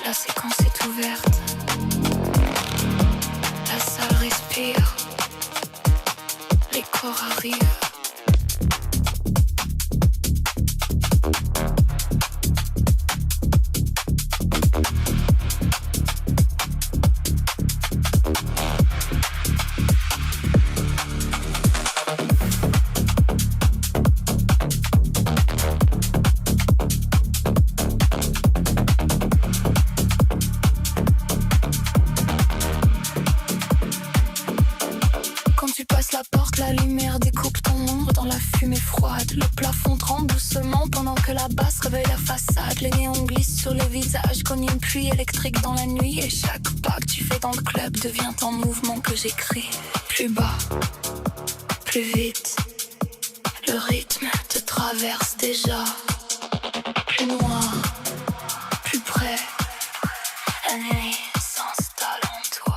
La séquence est ouverte. La salle respire. Les corps arrivent. Les néons glissent sur les visages comme une pluie électrique dans la nuit. Et chaque pas que tu fais dans le club devient un mouvement que j'écris. Plus bas, plus vite, le rythme te traverse déjà. Plus noir, plus près, la nuit s'installe en toi.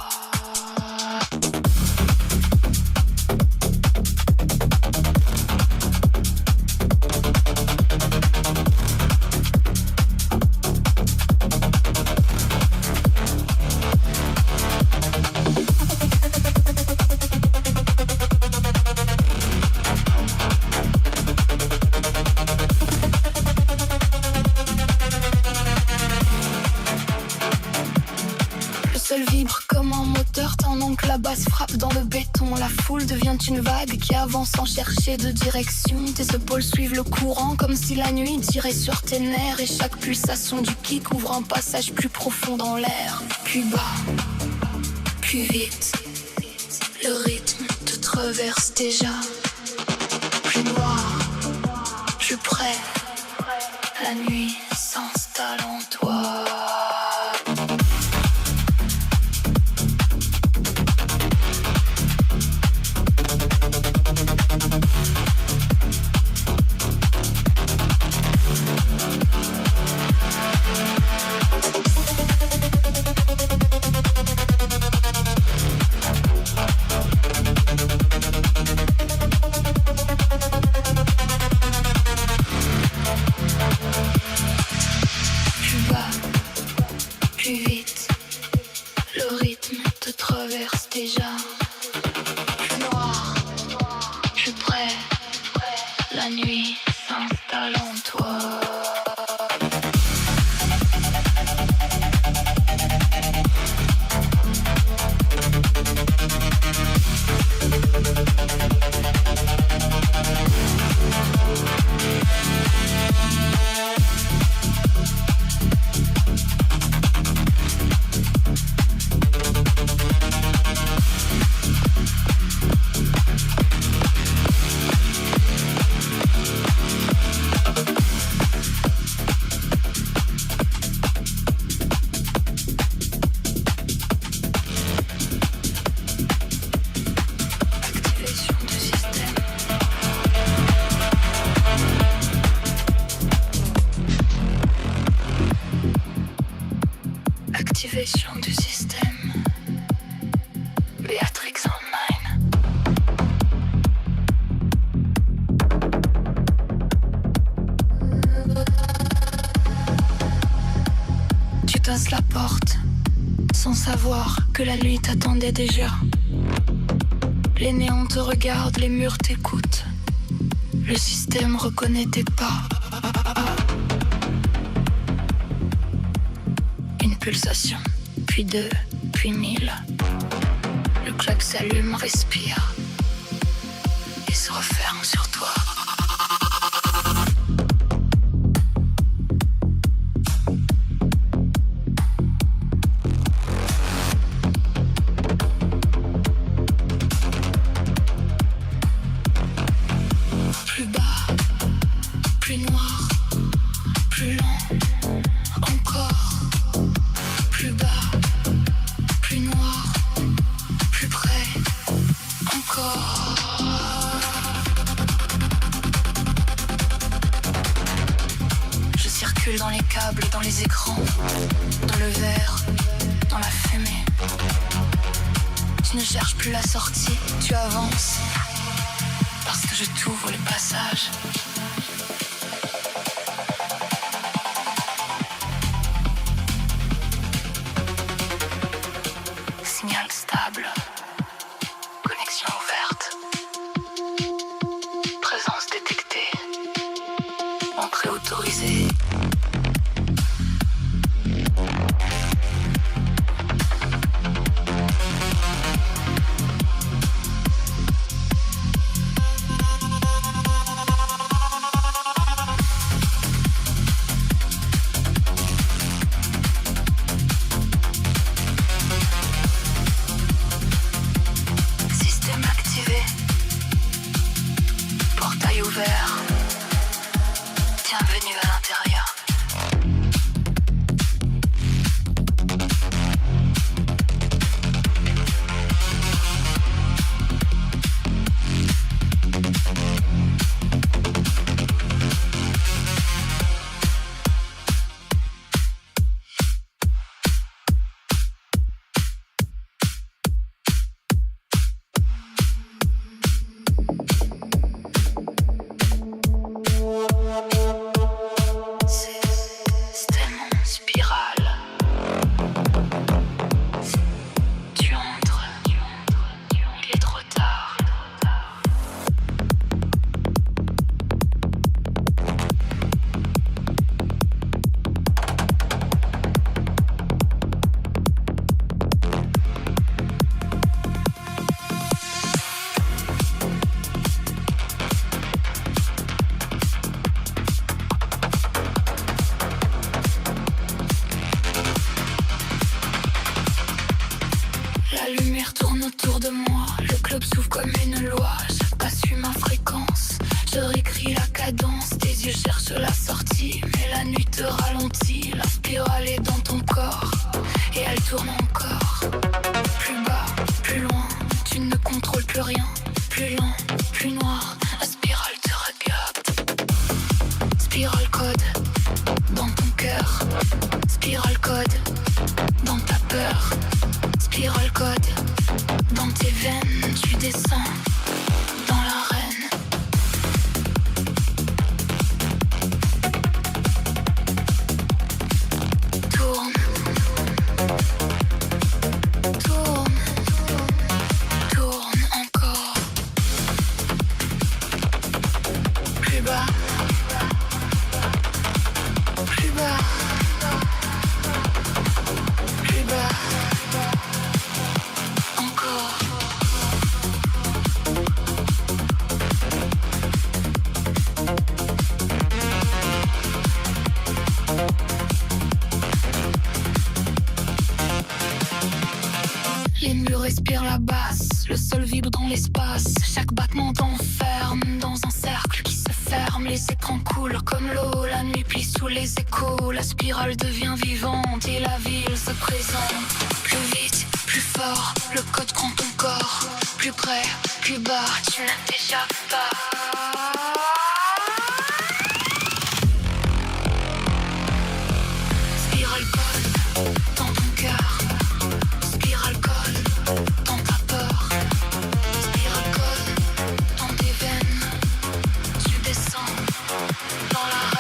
La basse frappe dans le béton, la foule devient une vague qui avance sans chercher de direction. Tes épaules suivent le courant comme si la nuit tirait sur tes nerfs. Et chaque pulsation du kick ouvre un passage plus profond dans l'air. Plus bas, plus vite, le rythme te traverse déjà. Plus noir, plus près, la nuit s'installe en toi. Activation du système. Béatrix Online. Tu passes la porte sans savoir que la nuit t'attendait déjà. Les néons te regardent, les murs t'écoutent. Le système reconnaît tes pas. Pulsation, puis 2, puis 1000. Le clock s'allume, respire et se referme sur toi. Plus bas, plus noir, plus lent, encore. Plus bas, plus noir, plus près, encore. Je circule dans les câbles, dans les écrans, dans le verre, dans la fumée. Tu ne cherches plus la sortie, tu avances, parce que je t'ouvre le passage. stable. Connexion ouverte. Présence détectée. Entrée autorisée. Bienvenue à l'intérieur. Respire la basse, le sol vibre dans l'espace. Chaque battement t'enferme dans un cercle qui se ferme. Les écrans coulent comme l'eau, la nuit plie sous les échos. La spirale devient vivante et la ville se présente. Plus vite, plus fort, le code prend ton corps. Plus près, plus bas, tu n'as déjà pas. Spirale code dans ton cœur. Spirale code dans ta peur. Spirale code dans tes veines. Tu descends dans l'arène.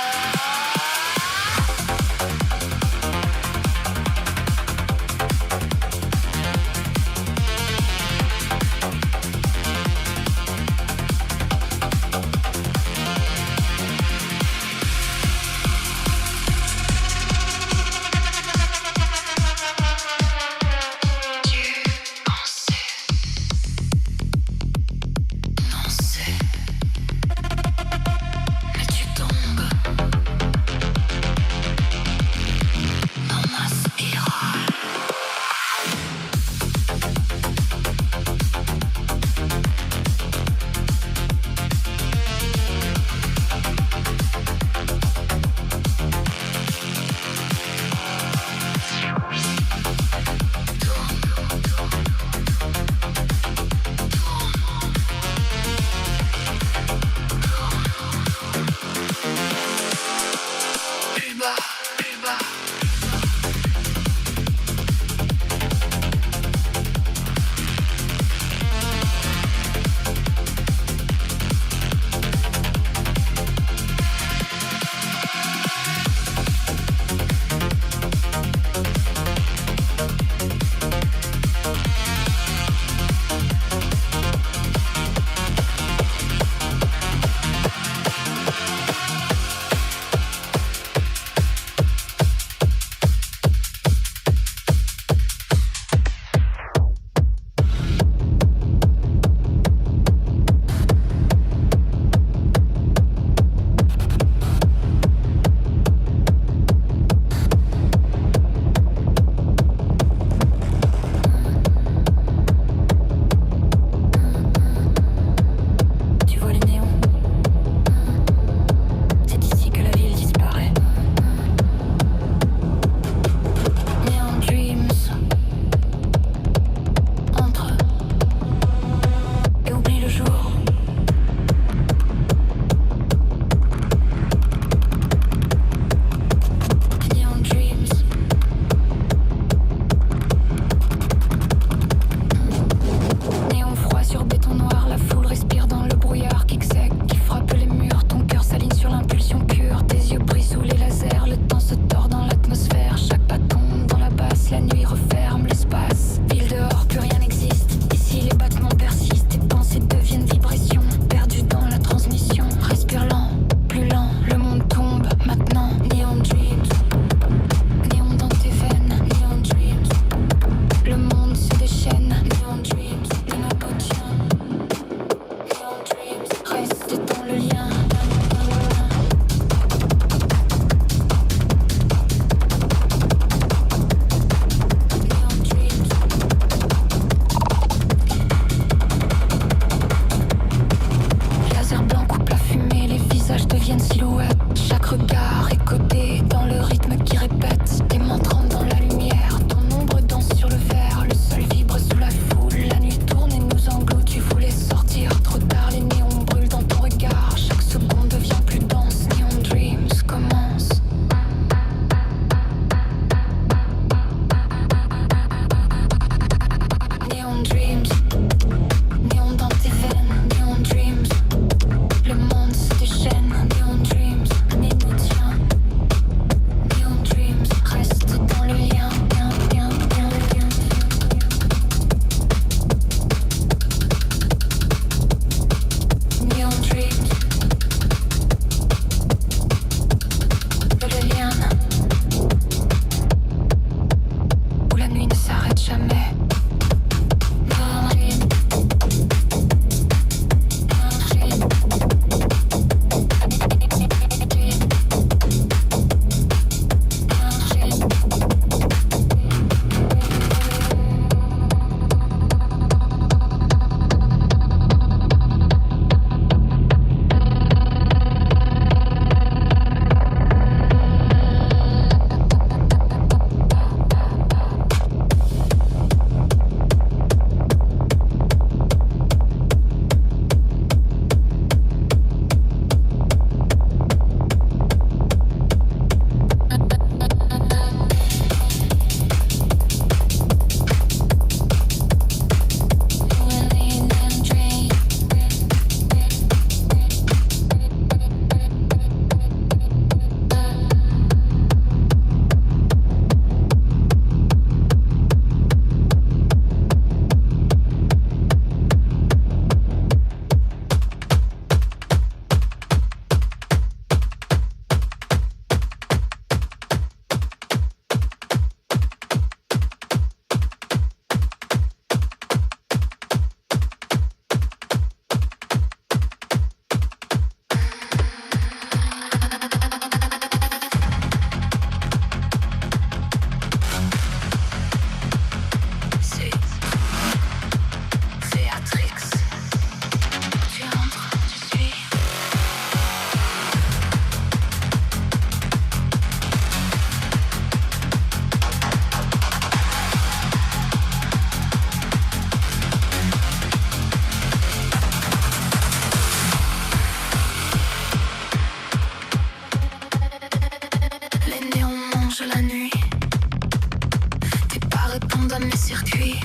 monde à mes circuits.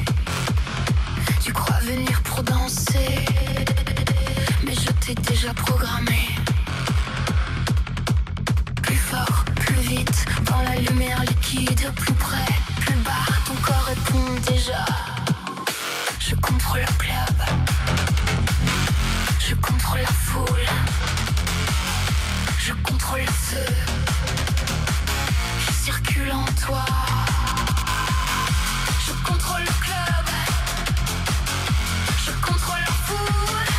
Tu crois venir pour danser, mais je t'ai déjà programmé. Plus fort, plus vite, dans la lumière liquide. Plus près, plus bas, ton corps répond déjà. Je contrôle le club, je contrôle la foule, je contrôle le feu, je circule en toi. Je contrôle le club, je contrôle la foule.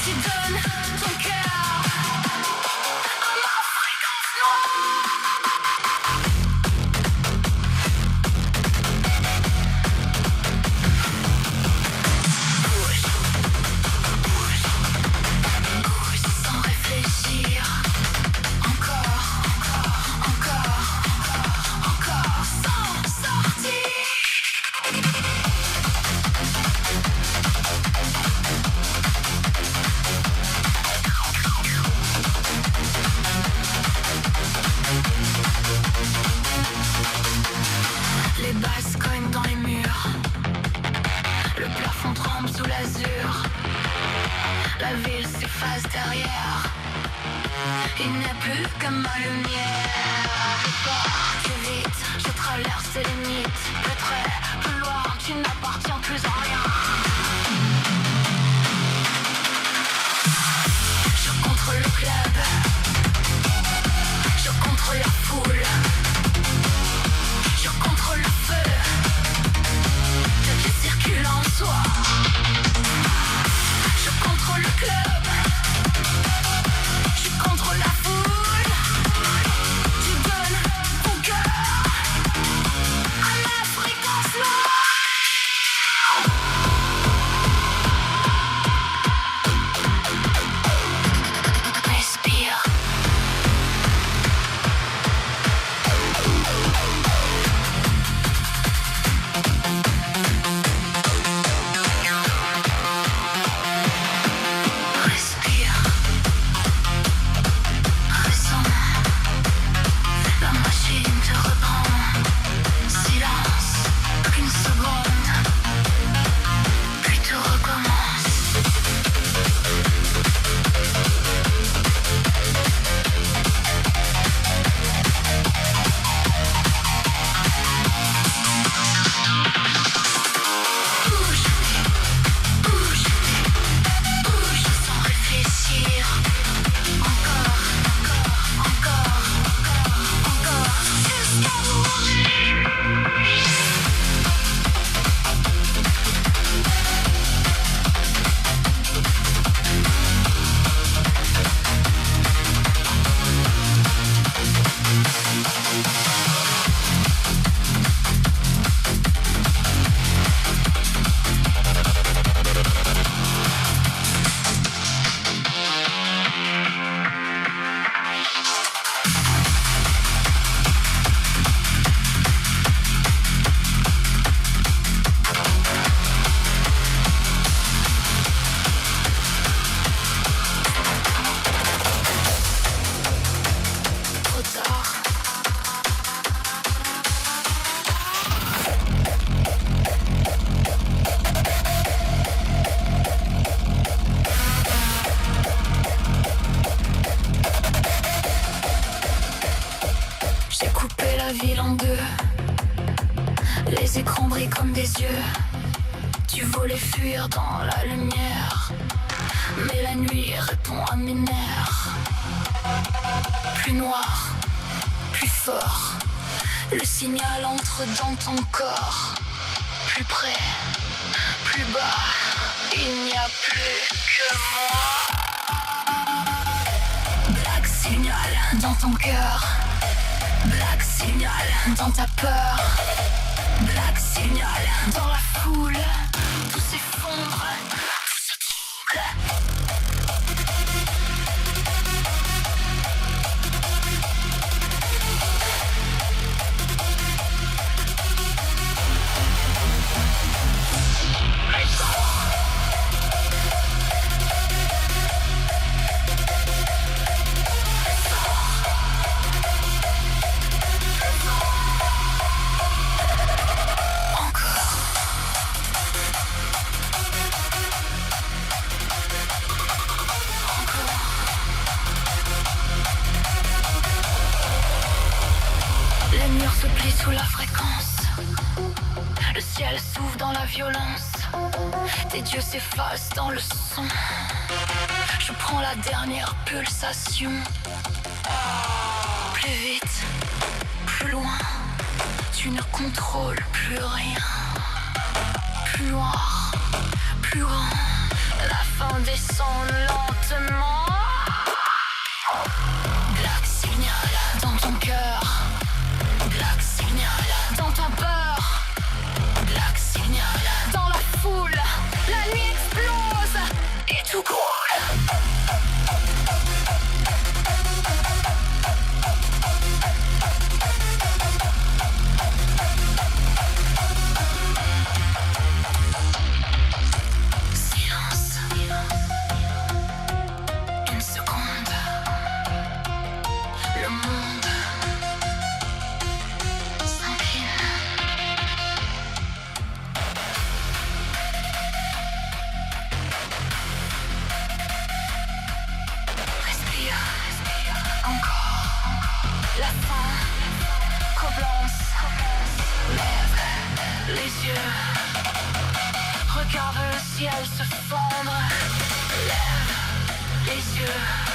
Tu donnes ton cœur à ma fréquence Bouge, bouge, bouge sans réfléchir. Encore, encore, encore, encore sans sortir. Les basses cognent dans les murs. Le plafond tremble sous l'azur. La ville s'efface derrière. Il n'y a plus que ma lumière. Je pars plus vite, je traverse les limites. Plus près, plus loin, tu n'appartiens plus à rien. Je contrôle le club, je contrôle la foule, je contrôle le feu qui circule en soi. Je contrôle le club, je contrôle la foule. Tu donnes ton cœur à ma fréquence respire. Respire. Ressens. La machine te reprend. Silence. Une seconde. Puis tout recommence. Bouge, bouge, bouge sans réfléchir. Encore, encore, encore, encore, jusqu'à mourir. Trop tard. J'ai coupé la ville en deux. Les écrans brillent comme des yeux. Tu voulais fuir dans la lumière, mais la nuit répond à mes nerfs. Plus noir, plus fort. Le signal entre dans ton corps. Plus près, plus bas. Il n'y a plus que moi. Black signal dans ton cœur. Black signal dans ta peur. Black signal dans la foule. Tout s'effondre, tout se trouble. Le ciel s'ouvre dans la violence. Tes dieux s'effacent dans le son. Je prends la dernière pulsation. Plus vite, plus loin. Tu ne contrôles plus rien. Plus noir, plus grand. La fin descend lentement. Black signal dans ton cœur. Black signal dans ta peur. Black signal dans la foule. La nuit explose et tout coule. Regarde le ciel se fendre. Lève les yeux.